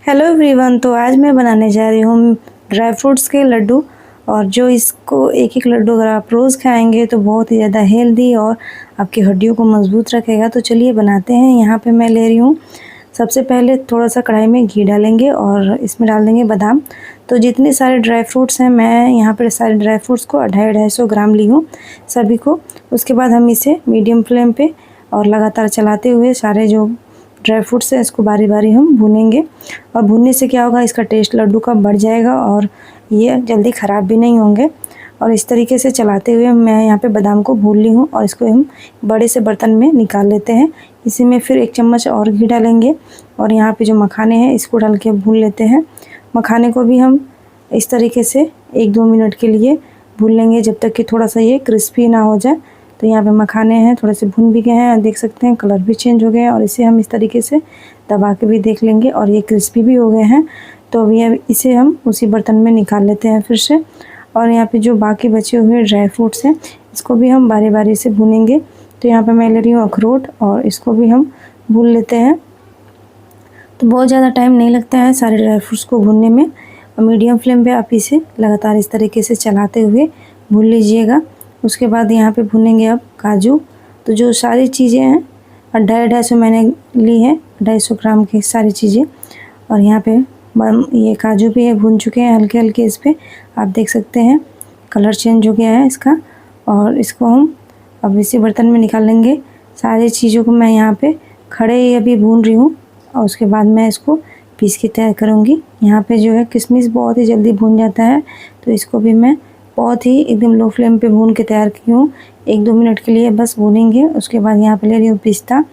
Hello everyone. तो आज मैं बनाने जा रही हूँ ड्राई फ्रूट्स के लड्डू। और जो इसको एक एक लड्डू अगर आप रोज़ खाएंगे तो बहुत ही ज़्यादा हेल्दी और आपकी हड्डियों को मजबूत रखेगा। तो चलिए बनाते हैं। यहाँ पे मैं ले रही हूँ, सबसे पहले थोड़ा सा कढ़ाई में घी डालेंगे और इसमें डाल देंगे बादाम। तो जितने सारे ड्राई फ्रूट्स हैं, मैं यहाँ पर सारे ड्राई फ्रूट्स को 250-250 ग्राम ली हूँ सभी को। उसके बाद हम इसे मीडियम फ्लेम पे और लगातार चलाते हुए सारे जो ड्राई फ्रूट्स है इसको बारी बारी हम भूनेंगे। और भूनने से क्या होगा, इसका टेस्ट लड्डू का बढ़ जाएगा और ये जल्दी ख़राब भी नहीं होंगे। और इस तरीके से चलाते हुए मैं यहाँ पे बादाम को भून ली हूँ और इसको हम बड़े से बर्तन में निकाल लेते हैं। इसी में फिर 1 चम्मच और घी डालेंगे और यहाँ पे जो मखाने हैं इसको डाल के भून लेते हैं। मखाने को भी हम इस तरीके से 1-2 मिनट के लिए भून लेंगे जब तक कि थोड़ा सा ये क्रिस्पी ना हो जाए। तो यहाँ पे मखाने हैं थोड़े से भुन भी गए हैं, देख सकते हैं कलर भी चेंज हो गया है। और इसे हम इस तरीके से दबा के भी देख लेंगे और ये क्रिस्पी भी हो गए हैं। तो अभी इसे हम उसी बर्तन में निकाल लेते हैं फिर से। और यहाँ पे जो बाकी बचे हुए ड्राई फ्रूट्स हैं इसको भी हम बारी बारी से भूनेंगे। तो यहाँ पे मैं ले रही हूँ अखरोट और इसको भी हम भून लेते हैं। तो बहुत ज़्यादा टाइम नहीं लगता है सारे ड्राई फ्रूट्स को भूनने में। और मीडियम फ्लेम पे आप इसे लगातार इस तरीके से चलाते हुए भून लीजिएगा। उसके बाद यहाँ पे भूनेंगे अब काजू। तो जो सारी चीज़ें हैं 250 मैंने ली है, 250 ग्राम की सारी चीज़ें। और यहाँ पे ये काजू भी है, भून चुके हैं हल्के हल्के। इस पर आप देख सकते हैं कलर चेंज हो गया है इसका। और इसको हम अब इसी बर्तन में निकाल लेंगे। सारी चीज़ों को मैं यहाँ पे खड़े ही अभी भून रही हूँ और उसके बाद मैं इसको पीस के तैयार करूँगी। यहाँ पे जो है किशमिश बहुत ही जल्दी भून जाता है, तो इसको भी मैं बहुत ही एकदम लो फ्लेम पे भून के तैयार की हूँ। 1-2 मिनट के लिए बस भूनेंगे। उसके बाद यहाँ पे ले रही हूँ पिस्ता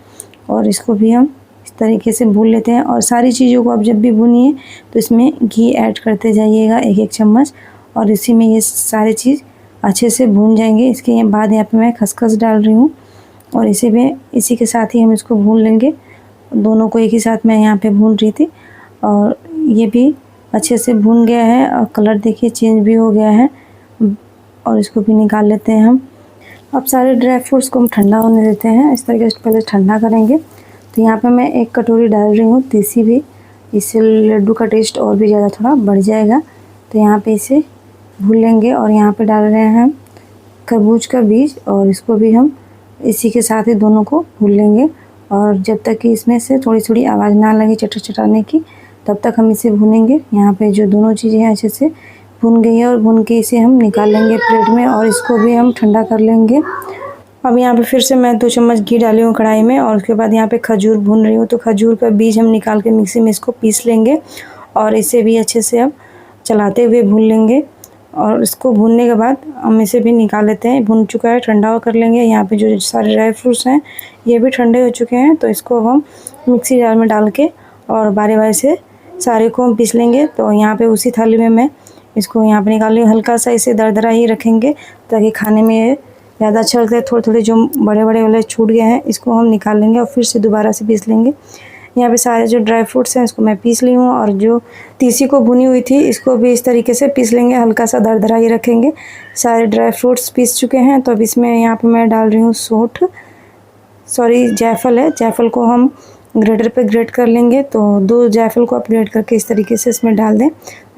और इसको भी हम इस तरीके से भून लेते हैं। और सारी चीज़ों को आप जब भी भूनिए तो इसमें घी ऐड करते जाइएगा 1-1 चम्मच। और इसी में ये सारी चीज़ अच्छे से भून जाएंगे। इसके बाद यहाँ पर मैं खसखस डाल रही हूँ और इसी के साथ ही हम इसको भून लेंगे। दोनों को एक ही साथ मैं यहाँ पर भून रही थी और ये भी अच्छे से भून गया है और कलर देखिए चेंज भी हो गया है। और इसको भी निकाल लेते हैं हम। अब सारे ड्राई फ्रूट्स को हम ठंडा होने देते हैं। इस तरीके से पहले ठंडा करेंगे। तो यहाँ पे मैं 1 कटोरी डाल रही हूँ तीसी भी, इससे लड्डू का टेस्ट और भी ज़्यादा थोड़ा बढ़ जाएगा। तो यहाँ पे इसे भून लेंगे। और यहाँ पे डाल रहे हैं हम खरबूज का बीज और इसको भी हम इसी के साथ ही दोनों को भून लेंगे। और जब तक कि इसमें से थोड़ी थोड़ी आवाज़ ना लगे चटाने की, तब तक हम इसे भूनेंगे। यहाँ पे जो दोनों चीज़ें हैं अच्छे से भून गई है और भून के इसे हम निकाल लेंगे प्लेट में और इसको भी हम ठंडा कर लेंगे। अब यहाँ पे फिर से मैं 2 चम्मच घी डाली हूँ कढ़ाई में और उसके बाद यहाँ पे खजूर भून रही हूँ। तो खजूर का बीज हम निकाल के मिक्सी में इसको पीस लेंगे और इसे भी अच्छे से अब चलाते हुए भून लेंगे। और इसको भूनने के बाद हम इसे भी निकाल लेते हैं। भून चुका है, ठंडा कर लेंगे। यहाँ पे जो सारे ड्राई फ्रूट्स हैं ये भी ठंडे हो चुके हैं। तो इसको हम मिक्सी जार में डाल के और बारी बारी से सारे को हम पीस लेंगे। तो यहाँ पे उसी थाली में मैं इसको यहाँ पे निकाल लिया। हल्का सा इसे दरदरा ही रखेंगे ताकि खाने में ज़्यादा अच्छा लगता है। थोड़े थोड़े जो बड़े बड़े वाले छूट गए हैं इसको हम निकाल लेंगे और फिर से दोबारा से पीस लेंगे। यहाँ पे सारे जो ड्राई फ्रूट्स हैं इसको मैं पीस ली हूँ और जो तीसी को भुनी हुई थी इसको भी इस तरीके से पीस लेंगे। हल्का सा दरदरा ही रखेंगे। सारे ड्राई फ्रूट्स पीस चुके हैं। तो अब इसमें यहाँ पर मैं डाल रही हूँ जायफल है। जायफल को हम ग्रेटर पे ग्रेट कर लेंगे। तो 2 जायफल को आप ग्रेट करके इस तरीके से इसमें डाल दें।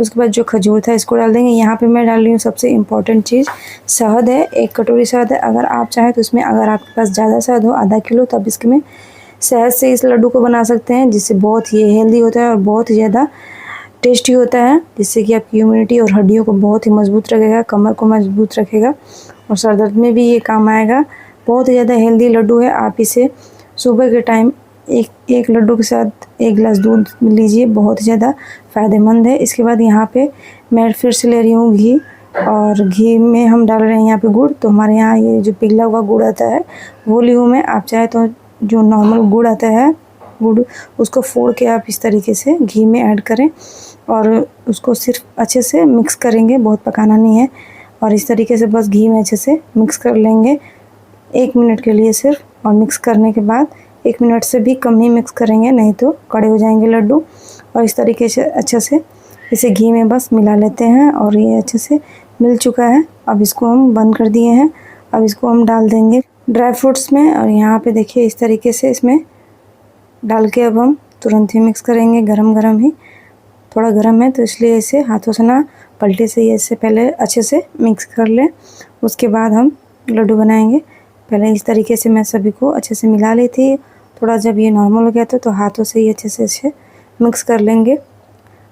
उसके बाद जो खजूर था इसको डाल देंगे। यहाँ पे मैं डाल रही हूँ सबसे इम्पॉर्टेंट चीज़, शहद है। 1 कटोरी शहद है। अगर आप चाहें तो इसमें अगर आपके पास ज़्यादा शहद हो, आधा किलो, तब इसमें शहद से इस लड्डू को बना सकते हैं, जिससे बहुत ही हेल्दी होता है और बहुत ही ज़्यादा टेस्टी होता है, जिससे कि आपकी इम्यूनिटी और हड्डियों को बहुत ही मजबूत रखेगा, कमर को मजबूत रखेगा और सर दर्द में भी ये काम आएगा। बहुत ही ज़्यादा हेल्दी लड्डू है। आप इसे सुबह के टाइम एक लड्डू के साथ 1 गिलास दूध लीजिए, बहुत ज़्यादा फ़ायदेमंद है। इसके बाद यहाँ पे मैं फिर से ले रही हूँ घी और घी में हम डाल रहे हैं यहाँ पे गुड़। तो हमारे यहाँ ये जो पिघला हुआ गुड़ आता है वो ली हूँ मैं। आप चाहे तो जो नॉर्मल गुड़ आता है गुड़, उसको फोड़ के आप इस तरीके से घी में ऐड करें और उसको सिर्फ अच्छे से मिक्स करेंगे, बहुत पकाना नहीं है। और इस तरीके से बस घी में अच्छे से मिक्स कर लेंगे 1 मिनट के लिए सिर्फ। और मिक्स करने के बाद 1 मिनट से भी कम ही मिक्स करेंगे, नहीं तो कड़े हो जाएंगे लड्डू। और इस तरीके से अच्छे से इसे घी में बस मिला लेते हैं और ये अच्छे से मिल चुका है। अब इसको हम बंद कर दिए हैं। अब इसको हम डाल देंगे ड्राई फ्रूट्स में। और यहाँ पे देखिए इस तरीके से इसमें डाल के अब हम तुरंत ही मिक्स करेंगे गरम गरम ही। थोड़ा गर्म है, तो इसलिए इसे हाथों से ना पलटे से ऐसे पहले अच्छे से मिक्स कर लें। उसके बाद हम लड्डू बनाएंगे। पहले इस तरीके से मैं सभी को अच्छे से मिला ली थी। थोड़ा जब ये नॉर्मल हो गया था तो हाथों से ही अच्छे से मिक्स कर लेंगे।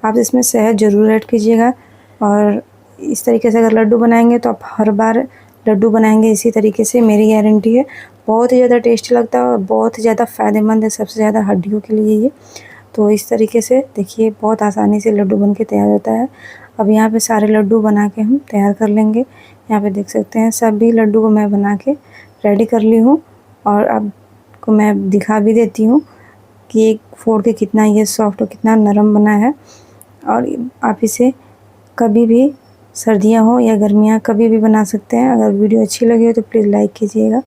आप इसमें शहद ज़रूर ऐड कीजिएगा। और इस तरीके से अगर लड्डू बनाएंगे तो आप हर बार लड्डू बनाएंगे इसी तरीके से, मेरी गारंटी है। बहुत ही ज़्यादा टेस्टी लगता है और बहुत ही ज़्यादा फ़ायदेमंद है, सबसे ज़्यादा हड्डियों के लिए ये। तो इस तरीके से देखिए बहुत आसानी से लड्डू बन के तैयार होता है। अब यहाँ पे सारे लड्डू बना के हम तैयार कर लेंगे। यहाँ पे देख सकते हैं सभी लड्डू को मैं बना के रेडी कर ली हूँ। और अब को मैं दिखा भी देती हूँ कि एक फोड़ के कितना ये सॉफ्ट और कितना नरम बना है। और आप इसे कभी भी सर्दियाँ हो या गर्मियाँ कभी भी बना सकते हैं। अगर वीडियो अच्छी लगी हो तो प्लीज़ लाइक कीजिएगा।